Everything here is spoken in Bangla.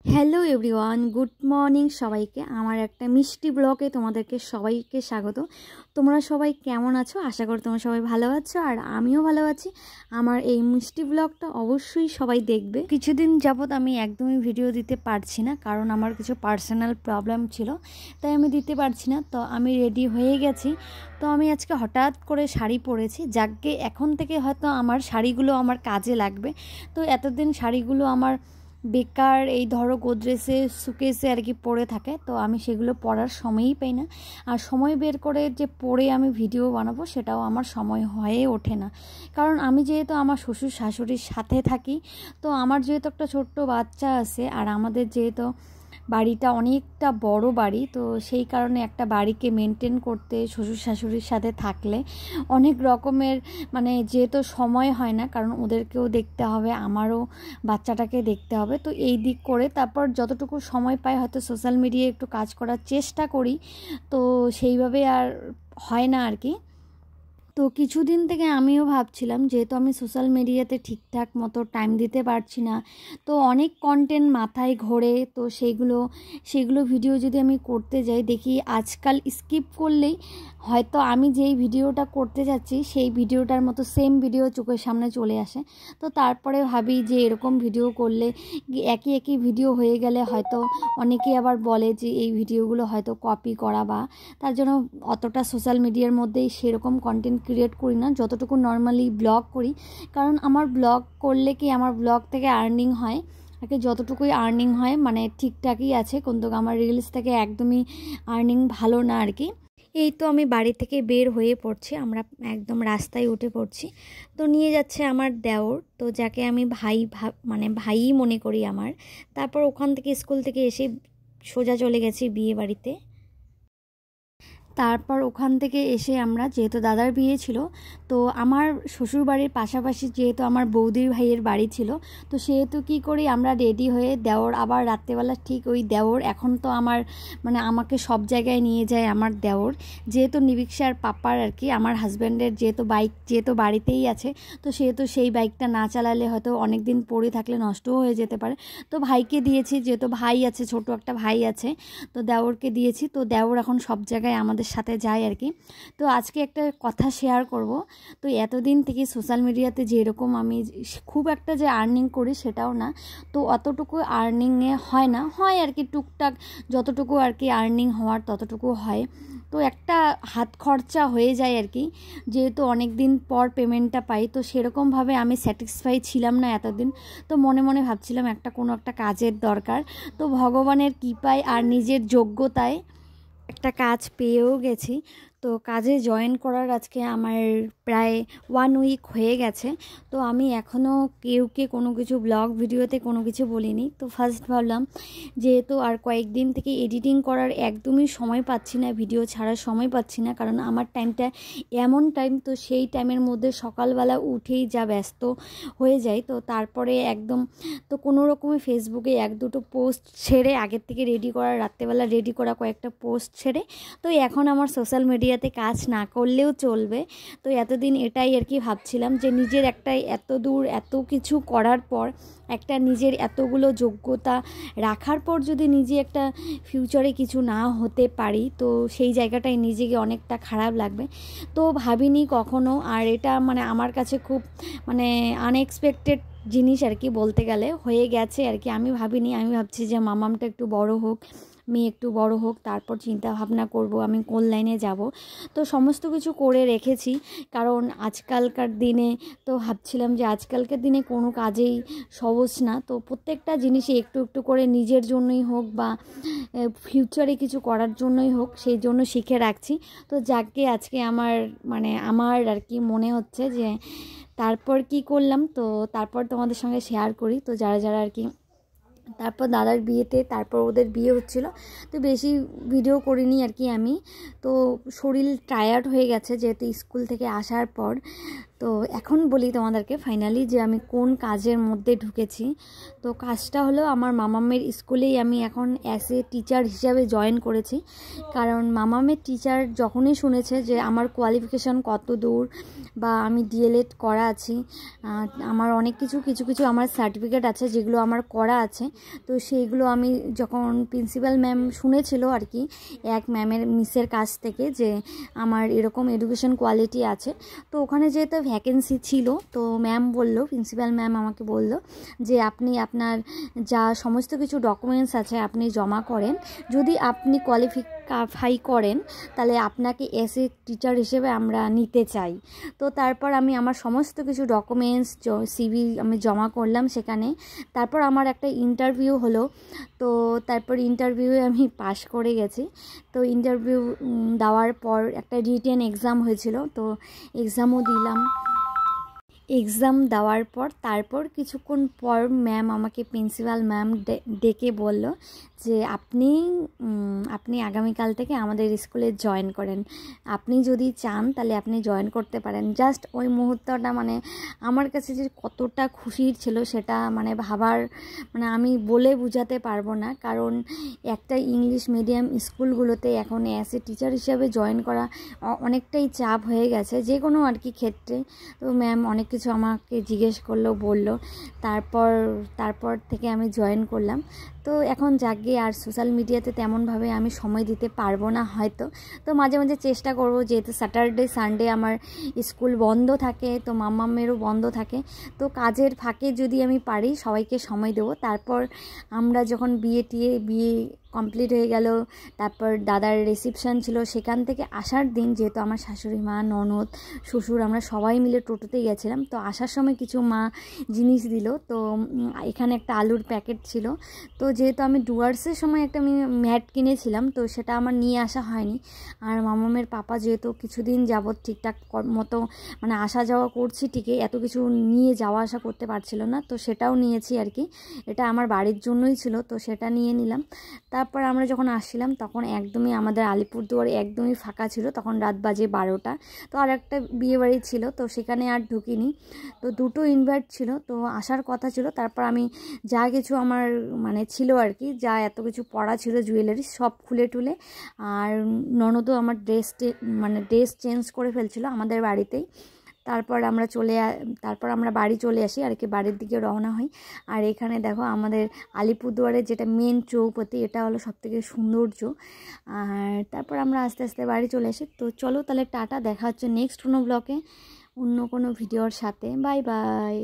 হ্যালো এভরিওয়ান, গুড মর্নিং সবাইকে। আমার একটা মিষ্টি ব্লগে তোমাদেরকে সবাইকে স্বাগত। তোমরা সবাই কেমন আছো? আশা করি তোমরা সবাই ভালো আছো, আর আমিও ভালো আছি। আমার এই মিষ্টি ব্লগটা অবশ্যই সবাই দেখবে। কিছুদিন যাবত আমি একদমই ভিডিও দিতে পারছি না, কারণ আমার কিছু পার্সোনাল প্রবলেম ছিল, তাই আমি দিতে পারছি না। তো আমি রেডি হয়ে গেছি। তো আমি আজকে হঠাৎ করে শাড়ি পরেছি, যাকে এখন থেকে হয়তো আমার শাড়িগুলো আমার কাজে লাগবে। তো এতদিন শাড়িগুলো আমার বেকার এই ধরো গোদরেজে সুকেসে আর কি পরে থাকে, তো আমি সেগুলো পরার সময়ই পাই না। আর সময় বের করে যে পরে আমি ভিডিও বানাবো সেটাও আমার সময় হয়ে ওঠে না, কারণ আমি যেহেতু আমার শ্বশুর শাশুড়ির সাথে থাকি, তো আমার যেহেতু একটা ছোট্ট বাচ্চা আছে, আর আমাদের যেহেতু বাড়িটা অনেকটা বড় বাড়ি, তো সেই কারণে একটা বাড়িকে মেনটেন করতে শ্বশুর শাশুড়ির সাথে থাকলে অনেক রকমের যেহেতু সময় হয় না, কারণ ওদেরকেও দেখতে হবে, আমারও বাচ্চাটাকে দেখতে হবে। তো এই দিক করে তারপর যতটুকু সময় পাই হয়তো সোশ্যাল মিডিয়ায় একটু কাজ করার চেষ্টা করি, তো সেইভাবে আর হয় না আর কি। তো কিছুদিন থেকে আমিও ভাবছিলাম, যেহেতু আমি সোশ্যাল মিডিয়াতে ঠিকঠাক মতো টাইম দিতে পারছি না, তো অনেক কন্টেন্ট মাথায় ঘোরে, তো সেগুলো ভিডিও যদি আমি করতে যাই, দেখি আজকাল স্কিপ করলেই হয়তো আমি যেই ভিডিওটা করতে যাচ্ছি সেই ভিডিওটার মতো সেম ভিডিও চোখের সামনে চলে আসে। তো তারপরে ভাবি যে এরকম ভিডিও করলে একই একই ভিডিও হয়ে গেলে হয়তো অনেকেই আবার বলে যে এই ভিডিওগুলো হয়তো কপি করা, বা তার জন্য অতটা সোশ্যাল মিডিয়ার মধ্যেই সেরকম কন্টেন্ট ক্রিয়েট করি না, যতটুকু নর্মালি ব্লগ করি। কারণ আমার ব্লগ করলে কি আমার ব্লগ থেকে আর্নিং হয়, আগে যতটুকুই আর্নিং হয় ঠিকঠাকই আছে, কিন্তু আমার রিলস থেকে একদমই আর্নিং ভালো না আর কি। এই তো আমি বাড়ি থেকে বের হয়ে পড়ছি, আমরা একদম রাস্তায় উঠে পড়ছি। তো নিয়ে যাচ্ছে আমার দেওর, তো যাকে আমি ভাইই মনে করি আমার। তারপর ওখান থেকে স্কুল থেকে এসে সোজা চলে গেছি বিয়ে বাড়িতে। তারপর ওখান থেকে এসে আমরা, যেহেতু দাদার বিয়ে ছিল, তো আমার শ্বশুরবাড়ির পাশাপাশি যেহেতু আমার বৌদির ভাইয়ের বাড়ি ছিল, তো সেহেতু কী করি আমরা রেডি হয়ে দেওর আবার রাত্রেবেলা ঠিক ওই দেওর এখন তো আমার আমাকে সব জায়গায় নিয়ে যায় আমার দেওর, যেহেতু নিবিকশার পাপার আর কি, আমার হাজব্যান্ডের যেহেতু বাইক যেহেতু বাড়িতেই আছে, তো সেহেতু সেই বাইকটা না চালালে হয়তো অনেক দিন পড়ে থাকলে নষ্টও হয়ে যেতে পারে। তো ভাইকে দিয়েছি, যেহেতু ভাই আছে, ছোট একটা ভাই আছে, তো দেওরকে দিয়েছি। তো দেওর এখন সব জায়গায় আমাদের সাথে যায় আর কি। তো আজকে একটা কথা শেয়ার করব। তো এতদিন থেকে সোশ্যাল মিডিয়াতে যেরকম আমি খুব একটা যে আর্নিং করি সেটাও না, তো অতটুকু আর্নিংয়ে হয় না, হয় আর কি টুকটাক, যতটুকু আর কি আর্নিং হওয়ার ততটুকু হয়। তো একটা হাত খরচা হয়ে যায় আর কি, যেহেতু অনেক দিন পর পেমেন্টটা পাই, তো সেরকমভাবে আমি স্যাটিসফাই ছিলাম না এতদিন। তো মনে মনে ভাবছিলাম কোনো একটা কাজের দরকার, তো ভগবানের কৃপায় আর নিজের যোগ্যতায় একটা কাজ পেয়েও গেছি। তো কাজে জয়েন করার আজকে আমার প্রায় 1 উইক হয়ে গেছে। তো আমি এখনও কেউকে কোনো কিছু ব্লগ ভিডিওতে কোনো কিছু বলিনি। তো ফার্স্ট ভাবলাম, যেহেতু আর কয়েকদিন থেকে এডিটিং করার একদমই সময় পাচ্ছি না, ভিডিও ছাড়ার সময় পাচ্ছি না, কারণ আমার টাইমটা এমন টাইম, তো সেই টাইমের মধ্যে সকালবেলা উঠেই যা ব্যস্ত হয়ে যায়। তো তারপরে তো কোনো রকমে ফেসবুকে 1-2 পোস্ট ছেড়ে, আগের থেকে রেডি করা, রাত্রেবেলা রেডি করা কয়েকটা পোস্ট ছেড়ে, তো এখন আমার সোশ্যাল মিডিয়াতে কাজ না করলেও চলবে। তো এতদিন এটাই আর কি ভাবছিলাম, যে নিজের একটা এত দূর এত কিছু করার পর, একটা নিজের এতগুলো যোগ্যতা রাখার পর যদি নিজে একটা ফিউচারে কিছু না হতে পারি, তো সেই জায়গাটায় নিজেকে অনেকটা খারাপ লাগবে। তো ভাবিনি কখনো, আর এটা আমার কাছে খুব আনএক্সপেক্টেড জিনিস আর কি, বলতে গেলে হয়ে গেছে আর কি। আমি ভাবিনি, আমি ভাবছি যে মামামটা একটু বড় হোক, মেয়ে একটু বড় হোক, তারপর চিন্তা ভাবনা করব আমি কোন লাইনে যাব। তো সমস্ত কিছু করে রেখেছি, কারণ আজকালকার দিনে তো ভাবছিলাম যে আজকালকার দিনে কোনো কাজেই সহজ না। তো প্রত্যেকটা জিনিসই একটু একটু করে নিজের জন্যই হোক বা ফিউচারে কিছু করার জন্যই হোক, সেই জন্য শিখে রাখছি। তো যাকে আজকে আমার আর কি মনে হচ্ছে যে তারপর কি করলাম, তো তারপর তোমাদের সঙ্গে শেয়ার করি। তো যারা আর কি, তারপর দাদার বিয়েতে, তারপর ওদের বিয়ে হচ্ছিল, তো বেশি ভিডিও করিনি আর কি আমি। তো শরীর টায়ার্ড হয়ে গেছে যেহেতু স্কুল থেকে আসার পর। তো এখন বলি তোমাদেরকে ফাইনালি যে আমি কোন কাজের মধ্যে ঢুকেছি। তো কাজটা হলো আমার মামামের স্কুলেই আমি এখন অ্যাজ এ টিচার হিসাবে জয়েন করেছি। কারণ মামামের টিচার যখনই শুনেছে যে আমার কোয়ালিফিকেশান কত দূর বা আমি ডিএলএড করা আছি, আমার অনেক কিছু আমার সার্টিফিকেট আছে যেগুলো আমার করা আছে, তো সেইগুলো আমি যখন প্রিন্সিপাল ম্যাম শুনেছিল আর কি এক ম্যামের মিসের কাছ থেকে যে আমার এরকম এডুকেশন কোয়ালিটি আছে, তো ওখানে যেহেতু ভ্যাকেন্সি ছিল, তো ম্যাম বললো, প্রিন্সিপাল ম্যাম আমাকে বলল যে আপনি আপনার যা সমস্ত কিছু ডকুমেন্টস আছে আপনি জমা করেন, যদি আপনি কোয়ালিফাই করেন তাহলে আপনাকে এস এ টিচার হিসেবে আমরা নিতে চাই। তো তারপর আমি আমার সমস্ত কিছু ডকুমেন্টস সিভি আমি জমা করলাম সেখানে। তারপর আমার একটা ইন্টারভিউ হলো, তো তারপর ইন্টারভিউয়ে আমি পাশ করে গেছি। তো ইন্টারভিউ দেওয়ার পর একটা রিটেন এক্সাম হয়েছিল, তো এক্সামও দিলাম। এক্সাম দেওয়ার পর তারপর কিছুক্ষণ পর ম্যাম আমাকে প্রিন্সিপাল ম্যাম ডেকে বলল যে আপনি আগামীকাল থেকে আমাদের স্কুলে জয়েন করেন, আপনি যদি চান তাহলে আপনি জয়েন করতে পারেন। জাস্ট ওই মুহূর্তটা মানে আমার কাছে যে কতটা খুশির ছিল সেটা মানে ভাবার মানে আমি বলে বোঝাতে পারবো না। কারণ একটা ইংলিশ মিডিয়াম স্কুলগুলোতে এখন অ্যাজ এ টিচার হিসাবে জয়েন করা অনেকটাই চাপ হয়ে গেছে যে কোনো আর কি ক্ষেত্রে। তো ম্যাম অনেক কিছু আমাকে জিজ্ঞেস করলো, বললো, তারপর থেকে আমি জয়েন করলাম। তো এখন যাকে আর সোশ্যাল মিডিয়াতে তেমনভাবে আমি সময় দিতে পারবো না হয়তো, তো মাঝে মাঝে চেষ্টা করব, যেহেতু স্যাটারডে সানডে আমার স্কুল বন্ধ থাকে, তো মাম্মামেরও বন্ধ থাকে, তো কাজের ফাঁকে যদি আমি পারি সবাইকে সময় দেবো। তারপর আমরা যখন বিয়ে কমপ্লিট হয়ে গেল, তারপর দাদার রিসেপশান ছিল, সেখান থেকে আসার দিন যেহেতু আমার শাশুড়ি মা, ননদ, শ্বশুর আমরা সবাই মিলে টোটোতে গেছিলাম, তো আসার সময় কিছু মা জিনিস দিল। তো এখানে একটা আলুর প্যাকেট ছিল, তো যেহেতু আমি ডুয়ার্সের সময় একটা আমি ম্যাট কিনেছিলাম, তো সেটা আমার নিয়ে আসা হয়নি। আর মামামের পাপা যেহেতু কিছুদিন যাবৎ ঠিকঠাক মতো মানে আসা যাওয়া করছি ঠিকই, এত কিছু নিয়ে যাওয়া আসা করতে পারছিল না, তো সেটাও নিয়েছি আর কি। এটা আমার বাড়ির জন্যই ছিল, তো সেটা নিয়ে নিলাম। তারপর আমরা যখন আসছিলাম তখন একদমই আমাদের আলিপুরদুয়ারে একদমই ফাঁকা ছিল, তখন রাত বাজে 12টা। তো আর একটা বিয়েবাড়ি ছিল, তো সেখানে আর ঢুকিনি। তো দুটো ইনভাইট ছিল, তো আসার কথা ছিল। তারপর আমি যা কিছু আমার মানে ছিল আর কি, যা এত কিছু পড়া ছিল জুয়েলারি সব খুলে টুলে, আর ননদও আমার ড্রেস চেঞ্জ করে ফেলছিল আমাদের বাড়িতেই। তারপর আমরা বাড়ি চলে আসি আর কি, বাড়ির দিকে রওনা হই। আর এখানে দেখো আমাদের আলিপুরদুয়ারের যেটা মেন চৌপতি, এটা হলো সবথেকে সৌন্দর্য। আর তারপর আমরা আস্তে আস্তে বাড়ি চলে আসি। তো চলো তাহলে টাটা, দেখা হচ্ছে নেক্সট কোনো ব্লগে অন্য কোনো ভিডিওর সাথে। Bye bye.